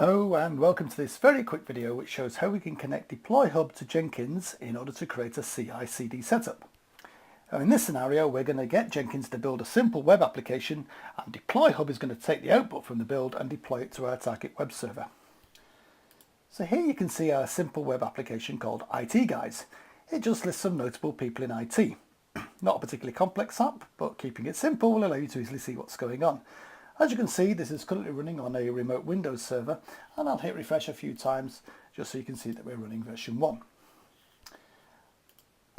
Hello and welcome to this very quick video which shows how we can connect DeployHub to Jenkins in order to create a CI/CD setup. Now in this scenario we're going to get Jenkins to build a simple web application and DeployHub is going to take the output from the build and deploy it to our target web server. So here you can see our simple web application called IT Guys. It just lists some notable people in IT. Not a particularly complex app, but keeping it simple will allow you to easily see what's going on. As you can see, this is currently running on a remote Windows server, and I'll hit refresh a few times just so you can see that we're running version 1.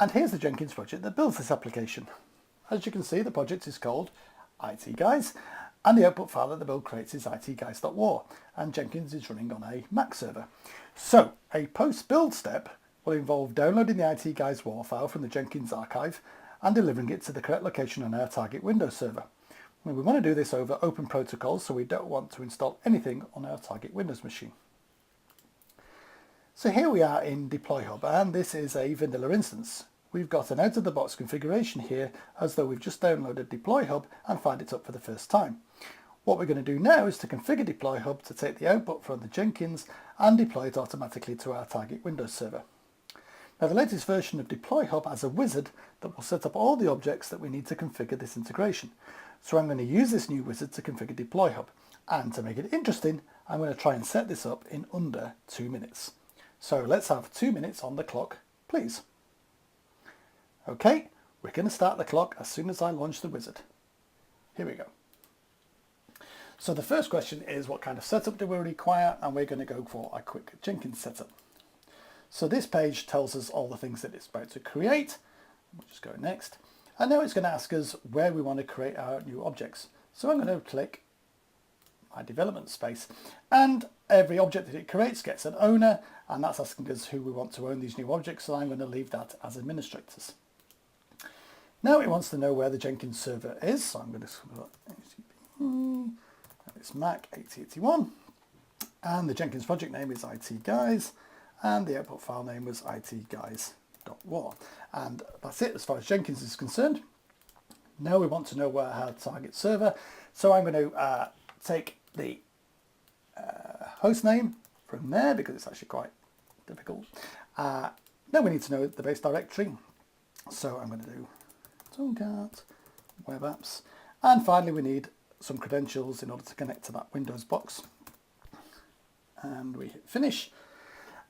And here's the Jenkins project that builds this application. As you can see, the project is called IT Guys, and the output file that the build creates is itguys.war, and Jenkins is running on a Mac server. So a post-build step will involve downloading the IT Guys WAR file from the Jenkins archive and delivering it to the correct location on our target Windows server. We want to do this over open protocols, so we don't want to install anything on our target Windows machine. So here we are in DeployHub, and this is a vanilla instance. We've got an out-of-the-box configuration here as though we've just downloaded DeployHub and fired it up for the first time. What we're going to do now is to configure DeployHub to take the output from the Jenkins and deploy it automatically to our target Windows server. Now the latest version of DeployHub has a wizard that will set up all the objects that we need to configure this integration. So I'm going to use this new wizard to configure DeployHub, and to make it interesting I'm going to try and set this up in under 2 minutes. So let's have 2 minutes on the clock, please. Okay, we're going to start the clock as soon as I launch the wizard. Here we go. So the first question is, what kind of setup do we require? And we're going to go for a quick Jenkins setup. So this page tells us all the things that it's about to create. We'll just go next. And now it's going to ask us where we want to create our new objects. So I'm going to click my development space, and every object that it creates gets an owner, and that's asking us who we want to own these new objects, so I'm going to leave that as administrators. Now it wants to know where the Jenkins server is, so I'm going to it's Mac 8081, and the Jenkins project name is IT Guys, and the output file name was itguys.war. And that's it as far as Jenkins is concerned. Now we want to know where our target server, so I'm going to take the host name from there because it's actually quite difficult. Now we need to know the base directory, so I'm going to do Tomcat web apps, and finally we need some credentials in order to connect to that Windows box, and we hit finish,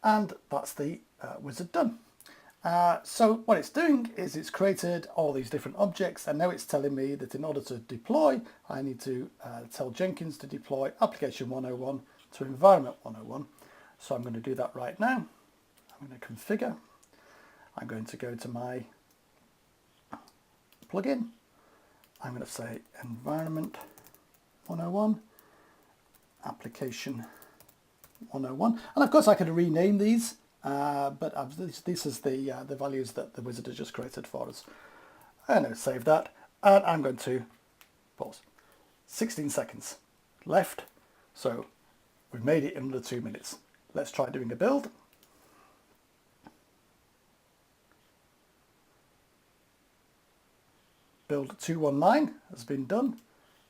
and that's the wizard done. So what it's doing is it's created all these different objects, and now it's telling me that in order to deploy I need to tell Jenkins to deploy application 101 to environment 101. So I'm going to do that right now. I'm going to configure. I'm going to go to my plugin. I'm going to say environment 101 application 101, and of course I could rename these, but this is the values that the wizard has just created for us. And I'll save that, and I'm going to pause. 16 seconds left, so we've made it in under 2 minutes. Let's try doing a build. Build 219 has been done.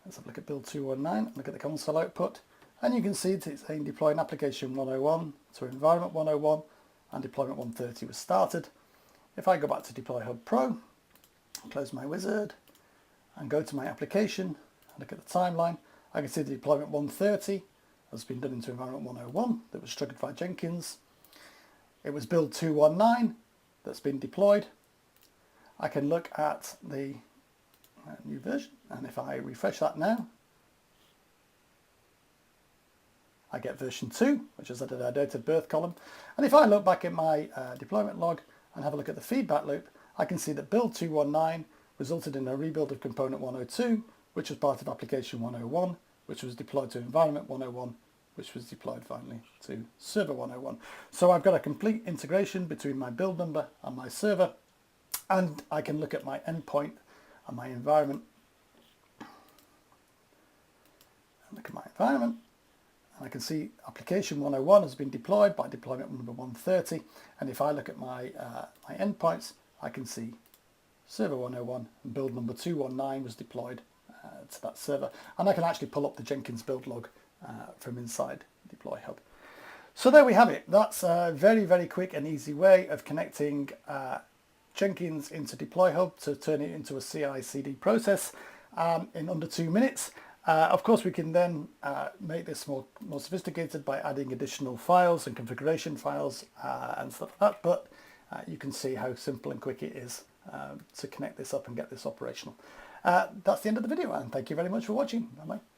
Let's have a look at build 219, look at the console output. And you can see that it's saying deploying application 101 to environment 101, and deployment 130 was started. If I go back to DeployHub Pro, close my wizard, and go to my application, and look at the timeline, I can see the deployment 130 has been done into environment 101 that was triggered by Jenkins. It was build 219 that's been deployed. I can look at the new version, and if I refresh that now, I get version 2, which is added our date of birth column. And if I look back at my deployment log and have a look at the feedback loop, I can see that build 219 resulted in a rebuild of component 102, which was part of application 101, which was deployed to environment 101, which was deployed finally to server 101. So I've got a complete integration between my build number and my server, and I can look at my endpoint and my environment. And look at my environment. I can see application 101 has been deployed by deployment number 130, and if I look at my my endpoints, I can see server 101 and build number 219 was deployed to that server, and I can actually pull up the Jenkins build log from inside DeployHub. So there we have it. That's a very, very quick and easy way of connecting Jenkins into DeployHub to turn it into a CI/CD process in under 2 minutes. Of course, we can then make this more sophisticated by adding additional files and configuration files and stuff like that. But you can see how simple and quick it is to connect this up and get this operational. That's the end of the video, and thank you very much for watching. Bye-bye.